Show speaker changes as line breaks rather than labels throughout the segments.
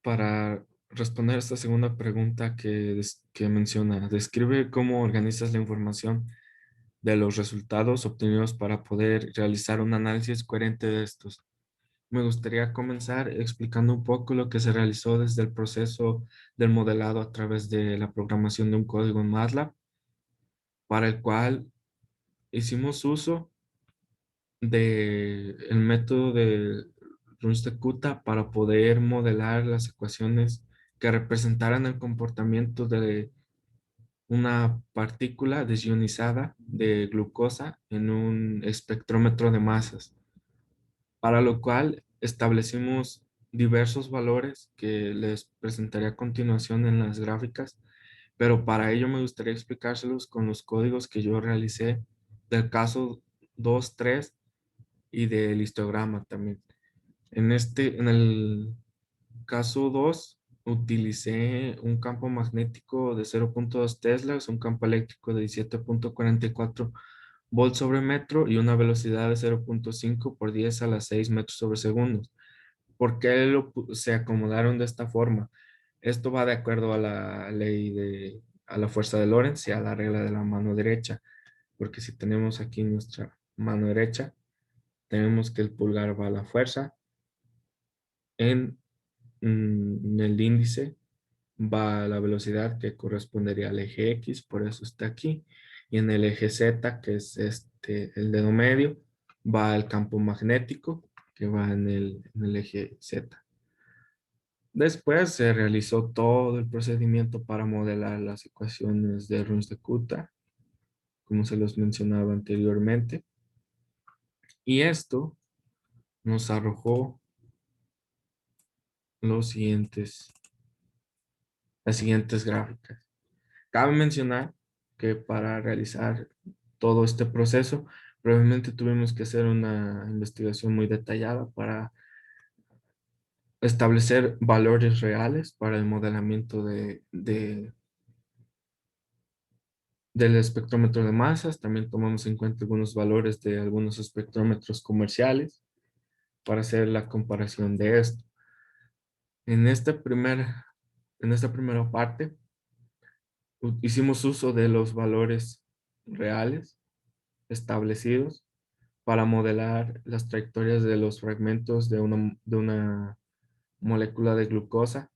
Para responder esta segunda pregunta que menciona, describe cómo organizas la información de los resultados obtenidos para poder realizar un análisis coherente de estos. Me gustaría comenzar explicando un poco lo que se realizó desde el proceso del modelado a través de la programación de un código en MATLAB, para el cual hicimos uso del método de Runge-Kutta para poder modelar las ecuaciones que representaran el comportamiento de una partícula desionizada de glucosa en un espectrómetro de masas, para lo cual establecimos diversos valores que les presentaré a continuación en las gráficas, pero para ello me gustaría explicárselos con los códigos que yo realicé del caso 2, 3 y del histograma también. En el caso 2 utilicé un campo magnético de 0,2 teslas, un campo eléctrico de 17,44 volts sobre metro y una velocidad de 0,5 por 10 a la 6 metros sobre segundos. ¿Por qué se acomodaron de esta forma? Esto va de acuerdo a la a la fuerza de Lorentz y a la regla de la mano derecha, porque si tenemos aquí nuestra mano derecha, tenemos que el pulgar va a la fuerza, en el índice va a la velocidad que correspondería al eje X, por eso está aquí, y en el eje Z, que es el dedo medio, va el campo magnético, que va en el eje Z. Después se realizó todo el procedimiento para modelar las ecuaciones de Runge-Kutta, como se los mencionaba anteriormente, y esto nos arrojó los las siguientes gráficas. Cabe mencionar que para realizar todo este proceso, probablemente tuvimos que hacer una investigación muy detallada para establecer valores reales para el modelamiento del espectrómetro de masas. También tomamos en cuenta algunos valores de algunos espectrómetros comerciales para hacer la comparación de esto. En en esta primera parte, hicimos uso de los valores reales establecidos para modelar las trayectorias de los fragmentos de una molécula de glucosa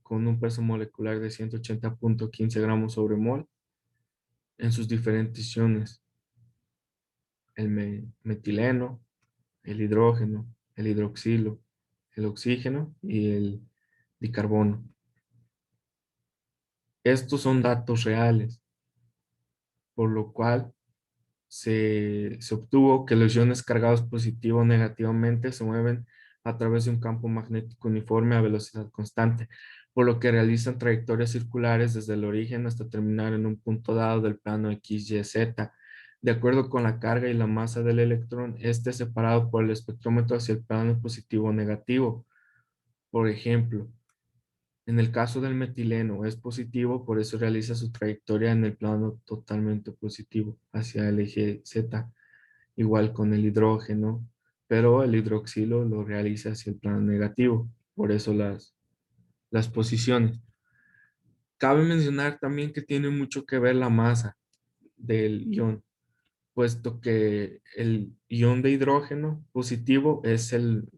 con un peso molecular de 180,15 gramos sobre mol en sus diferentes iones, el metileno, el hidrógeno, el hidroxilo, el oxígeno y el bicarbono. Estos son datos reales, por lo cual se obtuvo que los iones cargados positivo o negativamente se mueven a través de un campo magnético uniforme a velocidad constante, por lo que realizan trayectorias circulares desde el origen hasta terminar en un punto dado del plano X, Y, Z. De acuerdo con la carga y la masa del electrón, este es separado por el espectrómetro hacia el plano positivo o negativo. Por ejemplo, en el caso del metileno es positivo, por eso realiza su trayectoria en el plano totalmente positivo hacia el eje Z, igual con el hidrógeno, pero el hidroxilo lo realiza hacia el plano negativo, por eso las posiciones. Cabe mencionar también que tiene mucho que ver la masa del ion, puesto que el ion de hidrógeno positivo es el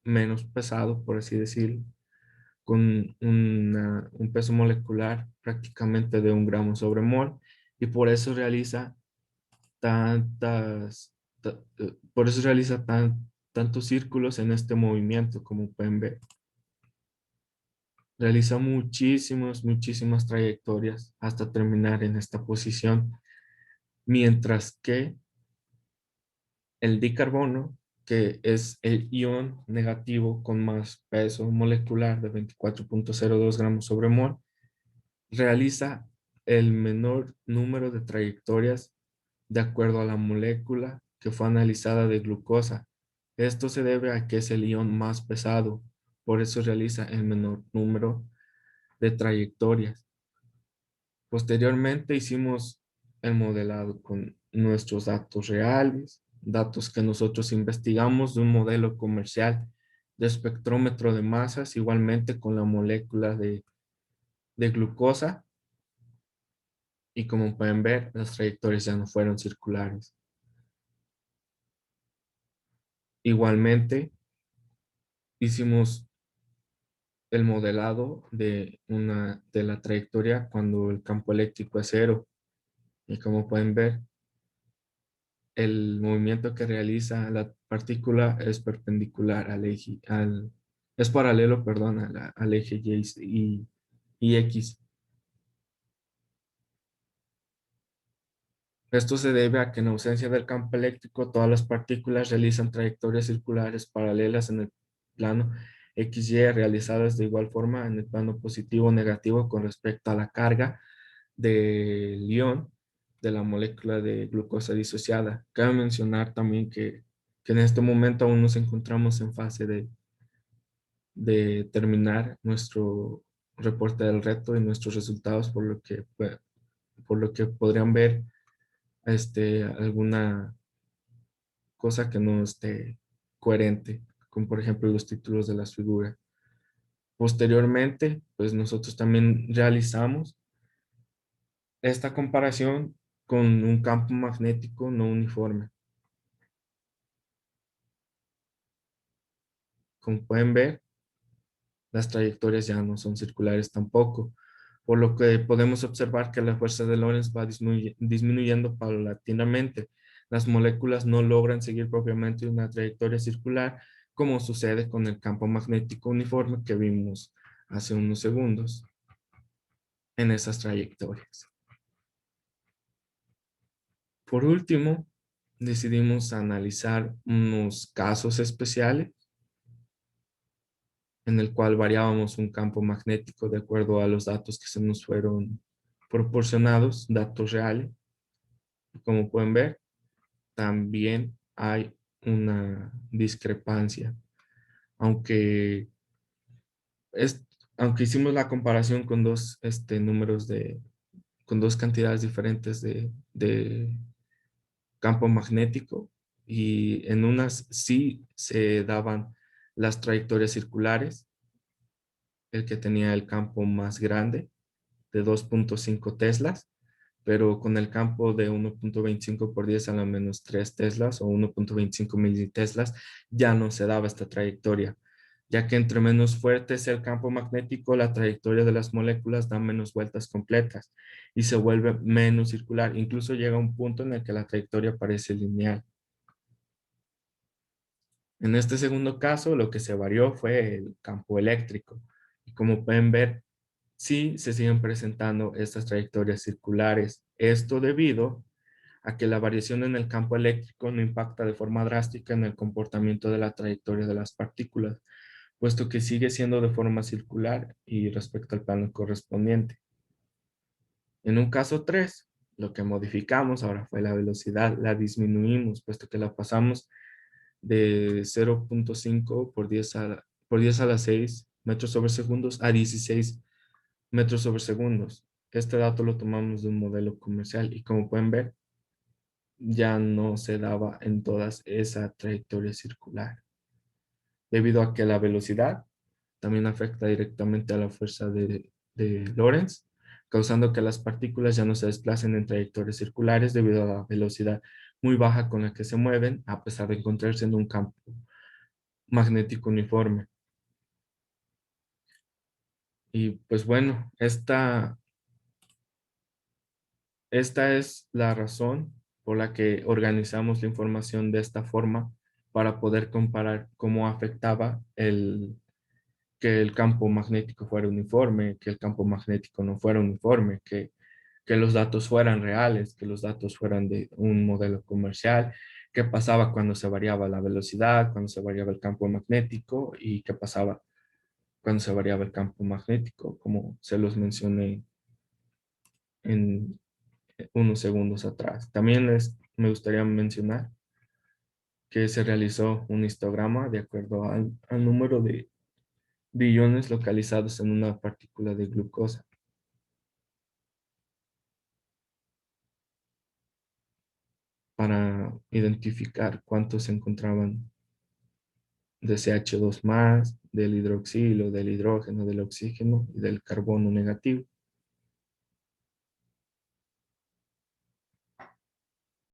menos pesado, por así decirlo, con un peso molecular prácticamente de 1 gramo sobre mol, y por eso realiza por eso realiza tantos círculos en este movimiento, como pueden ver. Realiza muchísimas trayectorias hasta terminar en esta posición, mientras que el dicarbono, que es el ion negativo con más peso molecular de 24,02 gramos sobre mol, realiza el menor número de trayectorias de acuerdo a la molécula que fue analizada de glucosa. Esto se debe a que es el ion más pesado, por eso realiza el menor número de trayectorias. Posteriormente hicimos el modelado con nuestros datos reales, datos que nosotros investigamos de un modelo comercial de espectrómetro de masas, igualmente con la molécula de glucosa, y como pueden ver, las trayectorias ya no fueron circulares. Igualmente, hicimos el modelado de la trayectoria cuando el campo eléctrico es cero. Y como pueden ver, el movimiento que realiza la partícula es perpendicular al eje, es paralelo, perdón, al eje y X. Esto se debe a que en ausencia del campo eléctrico, todas las partículas realizan trayectorias circulares paralelas en el plano XY, realizadas de igual forma en el plano positivo o negativo con respecto a la carga del ion de la molécula de glucosa disociada. Cabe mencionar también que en este momento aún nos encontramos en fase de terminar nuestro reporte del reto y nuestros resultados, por lo que podrían ver alguna cosa que no esté coherente, como por ejemplo los títulos de las figuras. Posteriormente, pues nosotros también realizamos esta comparación con un campo magnético no uniforme. Como pueden ver, las trayectorias ya no son circulares tampoco, por lo que podemos observar que la fuerza de Lorentz va disminuyendo paulatinamente. Las moléculas no logran seguir propiamente una trayectoria circular, como sucede con el campo magnético uniforme que vimos hace unos segundos en esas trayectorias. Por último, decidimos analizar unos casos especiales en el cual variábamos un campo magnético de acuerdo a los datos que se nos fueron proporcionados, datos reales. Como pueden ver, también hay una discrepancia, aunque, es, aunque hicimos la comparación con dos números con dos cantidades diferentes de campo magnético, y en unas sí se daban las trayectorias circulares, el que tenía el campo más grande de 2.5 teslas, pero con el campo de 1.25 por 10 a la menos 3 teslas o 1.25 militeslas ya no se daba esta trayectoria, ya que entre menos fuerte es el campo magnético, la trayectoria de las moléculas da menos vueltas completas y se vuelve menos circular. Incluso llega un punto en el que la trayectoria parece lineal. En este segundo caso, lo que se varió fue el campo eléctrico. Y como pueden ver, sí se siguen presentando estas trayectorias circulares. Esto debido a que la variación en el campo eléctrico no impacta de forma drástica en el comportamiento de la trayectoria de las partículas, puesto que sigue siendo de forma circular y respecto al plano correspondiente. En un caso 3, lo que modificamos ahora fue la velocidad, la disminuimos, puesto que la pasamos de 0.5 por 10 a la 6 metros sobre segundos a 16 metros sobre segundos. Este dato lo tomamos de un modelo comercial y como pueden ver, ya no se daba en todas esa trayectoria circular, debido a que la velocidad también afecta directamente a la fuerza de Lorentz, causando que las partículas ya no se desplacen en trayectorias circulares debido a la velocidad muy baja con la que se mueven, a pesar de encontrarse en un campo magnético uniforme. Y pues bueno, esta es la razón por la que organizamos la información de esta forma para poder comparar cómo afectaba que el campo magnético fuera uniforme, que el campo magnético no fuera uniforme, que los datos fueran reales, que los datos fueran de un modelo comercial, qué pasaba cuando se variaba la velocidad, cuando se variaba el campo magnético y qué pasaba cuando se variaba el campo magnético, como se los mencioné en unos segundos atrás. También me gustaría mencionar que se realizó un histograma de acuerdo al número de iones localizados en una partícula de glucosa para identificar cuántos se encontraban de CH2+, del hidroxilo, del hidrógeno, del oxígeno y del carbono negativo.